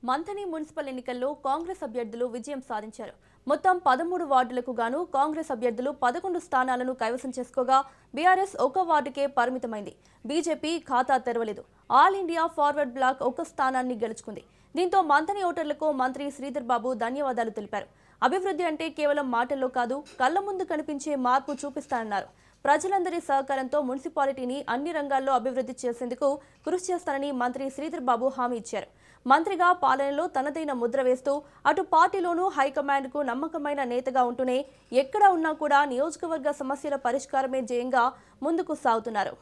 Manthani municipal ఎన్నికల్లో కాంగ్రెస్ అభ్యర్థులు విజయం సాధించారు. మొత్తం 13 వార్డులకు గాను కాంగ్రెస్ అభ్యర్థులు 11 స్థానాలను కైవసం చేసుకోగా బీఆర్ఎస్ ఒక వార్డుకే పరిమితమైంది. బీజేపీ ఖాతా తెరవలేదు. ఆల్ ఇండియా ఫార్వర్డ్ బ్లాక్ ఒక స్థానాన్ని గెలుచుకుంది. దీంతో మంథని ఓటర్లకు మంత్రి శ్రీధర్ బాబు ధన్యవాదాలు తెలిపారు. అభివృద్ధి అంటే కేవలం మాటల్లో కాదు, కళ్ల ముందు కనిపించే మార్పు చూపిస్తానన్నారు. ప్రజలందరి సహకారంతో మున్సిపాలిటీని అన్ని రంగాల్లో అభివృద్ధి చేసేందుకు కృషి చేస్తానని మంత్రి శ్రీధర్ బాబు హామీ ఇచ్చారు. మంత్రిగా పాలనలో తనదైన ముద్ర వేస్తూ అటు పార్టీలోనూ హైకమాండ్కు నమ్మకమైన నేతగా ఉంటూనే ఎక్కడ ఉన్నా కూడా నియోజకవర్గ సమస్యల పరిష్కారమే ధ్యేయంగా ముందుకు సాగుతున్నారు.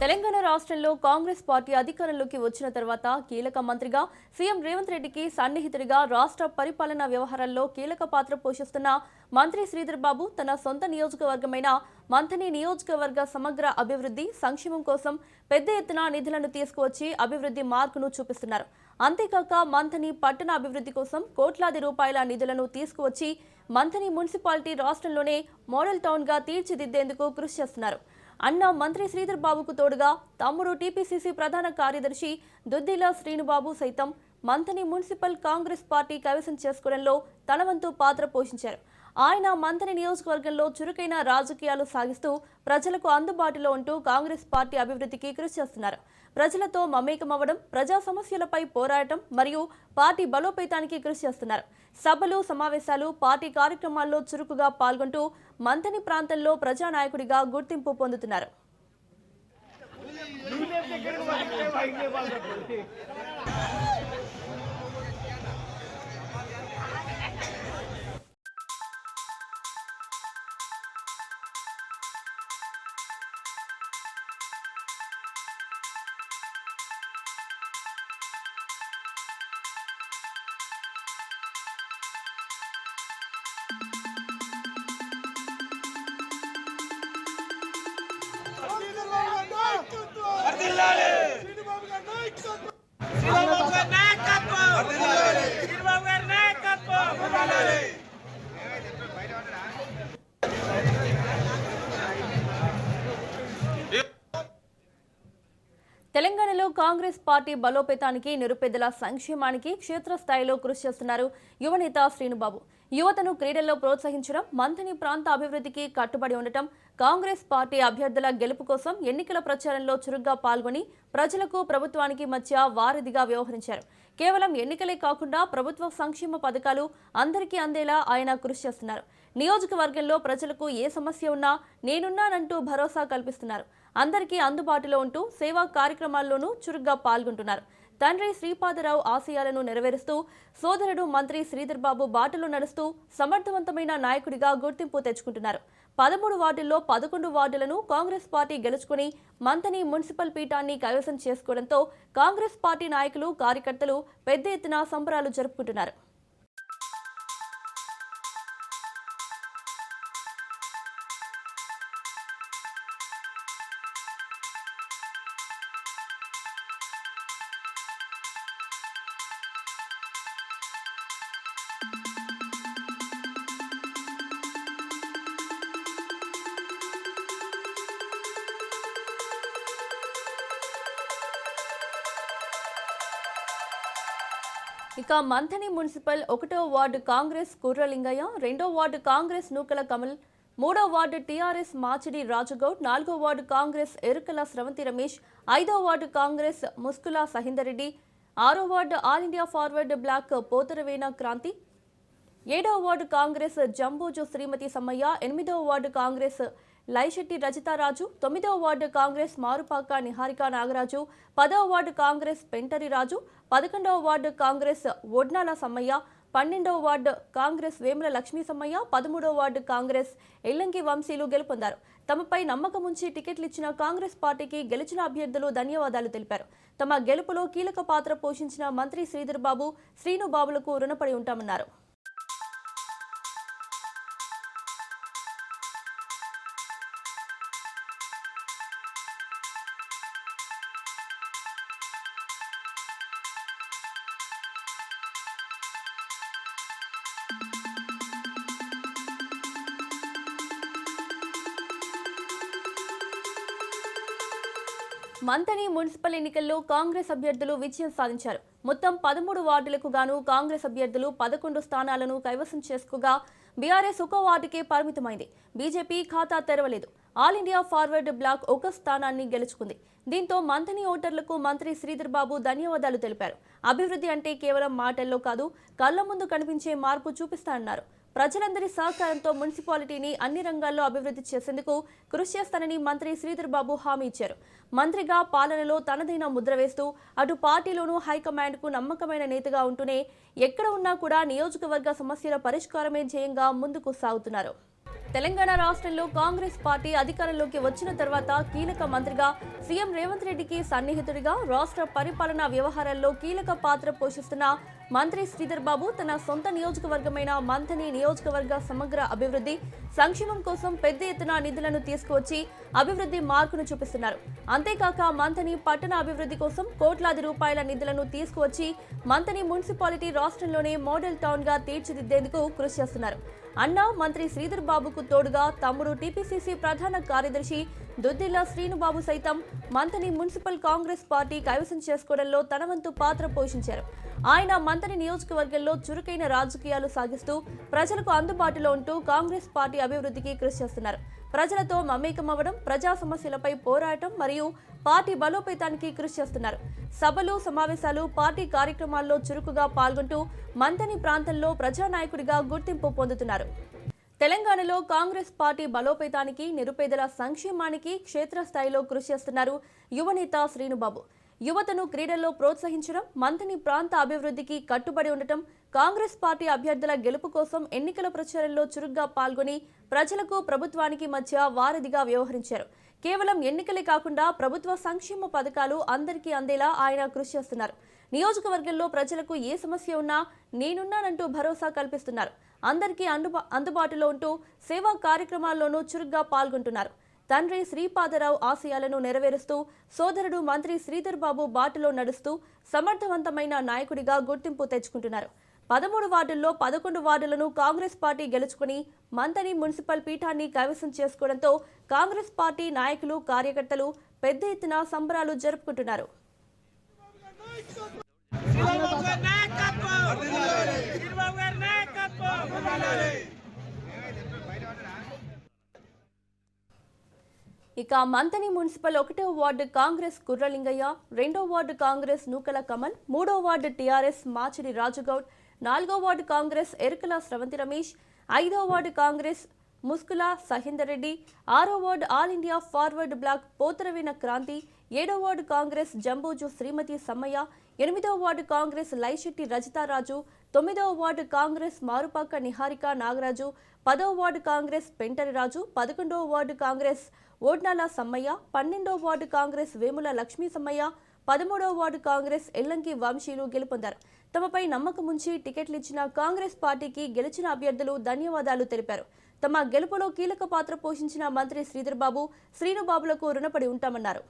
తెలంగాణ రాష్ట్రంలో కాంగ్రెస్ పార్టీ అధికారంలోకి వచ్చిన తర్వాత కీలక మంత్రిగా సీఎం రేవంత్ రెడ్డికి సన్నిహితుడిగా రాష్ట్ర పరిపాలనా వ్యవహారాల్లో కీలక పాత్ర పోషిస్తున్న మంత్రి శ్రీధర్ బాబు తన సొంత నియోజకవర్గమైన మంథని నియోజకవర్గ సమగ్ర అభివృద్ధి సంక్షేమం కోసం పెద్ద ఎత్తున నిధులను తీసుకువచ్చి అభివృద్ధి మార్కును చూపిస్తున్నారు. అంతేకాక మంథని పట్టణ అభివృద్ధి కోసం కోట్లాది రూపాయల నిధులను తీసుకువచ్చి మంథని మున్సిపాలిటీ రాష్ట్రంలోనే మోడల్ టౌన్గా తీర్చిదిద్దేందుకు కృషి చేస్తున్నారు. అన్న మంత్రి శ్రీధర్ బాబుకు తోడుగా తమ్ముడు టీపీసీసీ ప్రధాన కార్యదర్శి దుద్దిల శ్రీనుబాబు సైతం మంథని మున్సిపల్ కాంగ్రెస్ పార్టీ కైవసం చేసుకోవడంలో తన వంతు పాత్ర పోషించారు. ఆయన మంథని నియోజకవర్గంలో చురుకైన రాజకీయాలు సాగిస్తూ ప్రజలకు అందుబాటులో ఉంటూ కాంగ్రెస్ పార్టీ అభివృద్ధికి కృషి చేస్తున్నారు. ప్రజలతో మమేకమవ్వడం, ప్రజా సమస్యలపై పోరాటం మరియు పార్టీ బలోపేతానికి కృషి చేస్తున్నారు. సభలు, సమావేశాలు, పార్టీ కార్యక్రమాల్లో చురుకుగా పాల్గొంటూ మంథని ప్రాంతంలో ప్రజానాయకుడిగా గుర్తింపు పొందుతున్నారు. తెలంగాణలో కాంగ్రెస్ పార్టీ బలోపేతానికి, నిరుపేదల సంక్షేమానికి క్షేత్రస్థాయిలో కృషి చేస్తున్నారు యువనేత శ్రీనుబాబు. యువతను క్రీడల్లో ప్రోత్సహించడం, మంథని ప్రాంత అభివృద్ధికి కట్టుబడి ఉండటం, కాంగ్రెస్ పార్టీ అభ్యర్థుల గెలుపు కోసం ఎన్నికల ప్రచారంలో చురుగ్గా పాల్గొని ప్రజలకు, ప్రభుత్వానికి మధ్య వారధిగా వ్యవహరించారు. కేవలం ఎన్నికలే కాకుండా ప్రభుత్వ సంక్షేమ పథకాలు అందరికీ అందేలా ఆయన కృషి చేస్తున్నారు. నియోజకవర్గంలో ప్రజలకు ఏ సమస్య ఉన్నా నేనున్నానంటూ భరోసా కల్పిస్తున్నారు. అందరికీ అందుబాటులో ఉంటూ సేవా కార్యక్రమాల్లోనూ చురుగ్గా పాల్గొంటున్నారు. తండ్రి శ్రీపాదరావు ఆశయాలను నెరవేరుస్తూ సోదరుడు మంత్రి శ్రీధర్ బాబు బాటలో నడుస్తూ సమర్థవంతమైన నాయకుడిగా గుర్తింపు తెచ్చుకుంటున్నారు. 13 వార్డుల్లో 11 వార్డులను కాంగ్రెస్ పార్టీ గెలుచుకుని మంథని మున్సిపల్ పీఠాన్ని కైవసం చేసుకోవడంతో కాంగ్రెస్ పార్టీ నాయకులు, కార్యకర్తలు పెద్ద ఎత్తున సంబరాలు జరుపుకుంటున్నారు. ఇక మంథని మున్సిపల్ 1వ వార్డు కాంగ్రెస్ కుర్రలింగయ్య, 2వ వార్డు కాంగ్రెస్ నూకల కమల్, 3వ వార్డు టీఆర్ఎస్ మాచిడి రాజగౌడ్, 4వ వార్డు కాంగ్రెస్ ఎరుకల స్రవంతి రమేష్, 5వ వార్డు కాంగ్రెస్ ముస్కుల సహిందర్ రెడ్డి, 6వ ward all India forward bloc Potharavena Kranthi, 7వ వార్డు కాంగ్రెస్ జంబూజు శ్రీమతి సమ్మయ్య, 8వ వార్డు కాంగ్రెస్ లైశెట్టి రజితారాజు, 9వ వార్డు కాంగ్రెస్ మారుపాక నిహారిక నాగరాజు, 10వ వార్డు కాంగ్రెస్ పెంటరి రాజు, 11వ వార్డు కాంగ్రెస్ ఒడ్నాల సమ్మయ్య, 12వ వార్డు కాంగ్రెస్ వేముల లక్ష్మీ సమ్మయ్య, 13వ వార్డు కాంగ్రెస్ ఎల్లంకి వంశీలు గెలుపొందారు. తమపై నమ్మకం ఉంచి టికెట్లు ఇచ్చిన కాంగ్రెస్ పార్టీకి గెలిచిన అభ్యర్థులు ధన్యవాదాలు తెలిపారు. తమ గెలుపులో కీలక పాత్ర పోషించిన మంత్రి శ్రీధర్ బాబు, శ్రీను బాబులకు రుణపడి ఉంటామన్నారు. మంతని మున్సిపల్ ఎన్నికల్లో కాంగ్రెస్ అభ్యర్థులు విజయం సాధించారు. మొత్తం 13 వార్డులకు గాను కాంగ్రెస్ అభ్యర్థులు 11 స్థానాలను కైవసం చేసుకోగా బీఆర్ఎస్ ఒక వార్డుకే పరిమితమైంది. బీజేపీ ఖాతా తెరవలేదు. ఆల్ ఇండియా ఫార్వర్డ్ బ్లాక్ ఒక స్థానాన్ని గెలుచుకుంది. దీంతో మంతని ఓటర్లకు మంత్రి శ్రీధర్ బాబు ధన్యవాదాలు తెలిపారు. అభివృద్ధి అంటే కేవలం మాటల్లో కాదు, కళ్ల ముందు కనిపించే మార్పు చూపిస్తానన్నారు. ప్రజలందరి సహకారంతో మున్సిపాలిటీని అన్ని రంగాల్లో అభివృద్ధి చేసేందుకు కృషి చేస్తానని మంత్రి శ్రీధర్ బాబు హామీ ఇచ్చారు. మంత్రిగా పాలనలో తనదైన ముద్ర వేస్తూ అటు పార్టీలోనూ హైకమాండ్కు నమ్మకమైన నేతగా ఉంటూనే ఎక్కడ ఉన్నా కూడా నియోజకవర్గ సమస్యల పరిష్కారమే ధ్యేయంగా ముందుకు సాగుతున్నారు. తెలంగాణ రాష్ట్రంలో కాంగ్రెస్ పార్టీ అధికారంలోకి వచ్చిన తర్వాత కీలక మంత్రిగా సీఎం రేవంత్ రెడ్డికి సన్నిహితుడిగా రాష్ట్ర పరిపాలనా వ్యవహారాల్లో కీలక పాత్ర పోషిస్తున్న మంత్రి శ్రీధర్ బాబు తన సొంత నియోజకవర్గమైన మంథని నియోజకవర్గ సమగ్ర అభివృద్ధి సంక్షేమం కోసం పెద్ద ఎత్తున నిధులను తీసుకువచ్చి అభివృద్ధి మార్కును చూపిస్తున్నారు. అంతేకాక మంథని పట్టణ అభివృద్ధి కోసం కోట్లాది రూపాయల నిధులను తీసుకువచ్చి మంథని మున్సిపాలిటీ రాష్ట్రంలోనే మోడల్ టౌన్ గా తీర్చిదిద్దేందుకు కృషి చేస్తున్నారు. అన్న మంత్రి శ్రీధర్ బాబుకు తోడుగా తమ్ముడు టీపీసీసీ ప్రధాన కార్యదర్శి దుద్దిల్ల శ్రీనుబాబు సైతం మంథని మున్సిపల్ కాంగ్రెస్ పార్టీ కైవసం చేసుకోవడంలో తన వంతు పాత్ర పోషించారు. ఆయన మంథని నియోజకవర్గంలో చురుకైన రాజకీయాలు సాగిస్తూ ప్రజలకు అందుబాటులో ఉంటూ కాంగ్రెస్ పార్టీ అభివృద్ధికి కృషి చేస్తున్నారు. ప్రజలతో మమేకమవ్వడం, ప్రజా సమస్యలపై పోరాటం మరియు పార్టీ బలోపేతానికి కృషి చేస్తున్నారు. సభలు, సమావేశాలు, పార్టీ కార్యక్రమాల్లో చురుకుగా పాల్గొంటూ మంథని ప్రాంతంలో ప్రజానాయకుడిగా గుర్తింపు పొందుతున్నారు. తెలంగాణలో కాంగ్రెస్ పార్టీ బలోపేతానికి, నిరుపేదల సంక్షేమానికి క్షేత్రస్థాయిలో కృషి చేస్తున్నారు యువనేత శ్రీనుబాబు. యువతను క్రీడల్లో ప్రోత్సహించడం, మంథని ప్రాంత అభివృద్ధికి కట్టుబడి ఉండటం, కాంగ్రెస్ పార్టీ అభ్యర్థుల గెలుపు కోసం ఎన్నికల ప్రచారంలో చురుగ్గా పాల్గొని ప్రజలకు, ప్రభుత్వానికి మధ్య వారధిగా వ్యవహరించారు. కేవలం ఎన్నికలే కాకుండా ప్రభుత్వ సంక్షేమ పథకాలు అందరికీ అందేలా ఆయన కృషి చేస్తున్నారు. నియోజకవర్గంలో ప్రజలకు ఏ సమస్య ఉన్నా నేనున్నానంటూ భరోసా కల్పిస్తున్నారు. అందరికీ అందుబాటులో ఉంటూ సేవా కార్యక్రమాల్లోనూ చురుగ్గా పాల్గొంటున్నారు. తండ్రి శ్రీపాదరావు ఆశయాలను నెరవేరుస్తూ సోదరుడు మంత్రి శ్రీధర్ బాబు బాటలో నడుస్తూ సమర్థవంతమైన నాయకుడిగా గుర్తింపు తెచ్చుకుంటున్నారు. 13 వార్డుల్లో 11 వార్డులను కాంగ్రెస్ పార్టీ గెలుచుకుని మంథని మున్సిపల్ పీఠాన్ని కైవసం చేసుకోవడంతో కాంగ్రెస్ పార్టీ నాయకులు, కార్యకర్తలు పెద్ద ఎత్తున సంబరాలు జరుపుకుంటున్నారు. ఇక మంథని మున్సిపల్ 1వ వార్డు కాంగ్రెస్ కుర్రలింగయ్య, 2వ వార్డు కాంగ్రెస్ నూకల కమల్, 3వ వార్డు టీఆర్ఎస్ మాచిడి రాజుగౌడ్, 4వ వార్డు కాంగ్రెస్ ఎరుకల స్రవంతి రమేష్, 5వ వార్డు కాంగ్రెస్ ముస్కుల సహేందర్ రెడ్డి, 6వ ward all India forward bloc Potharaveena Kranthi, 7వ వార్డు కాంగ్రెస్ జంబోజు శ్రీమతి సమ్మయ్య, 8వ వార్డు కాంగ్రెస్ లైశెట్టి రజితారాజు, 9వ వార్డు కాంగ్రెస్ మారుపాక నిహారిక నాగరాజు, 10వ వార్డు కాంగ్రెస్ పెంటరి రాజు, 11వ వార్డు కాంగ్రెస్ ఓడ్నాల సమ్మయ్య, 12వ వార్డు కాంగ్రెస్ వేముల లక్ష్మీ సమ్మయ్య, 13వ వార్డు కాంగ్రెస్ ఎల్లంకి వంశీలు గెలుపొందారు. తమపై నమ్మకం ఉంచి టికెట్లు ఇచ్చిన కాంగ్రెస్ పార్టీకి గెలిచిన అభ్యర్థులు ధన్యవాదాలు తెలిపారు. తమ గెలుపులో కీలక పాత్ర పోషించిన మంత్రి శ్రీధర్ బాబు, శ్రీనుబాబులకు రుణపడి ఉంటామన్నారు.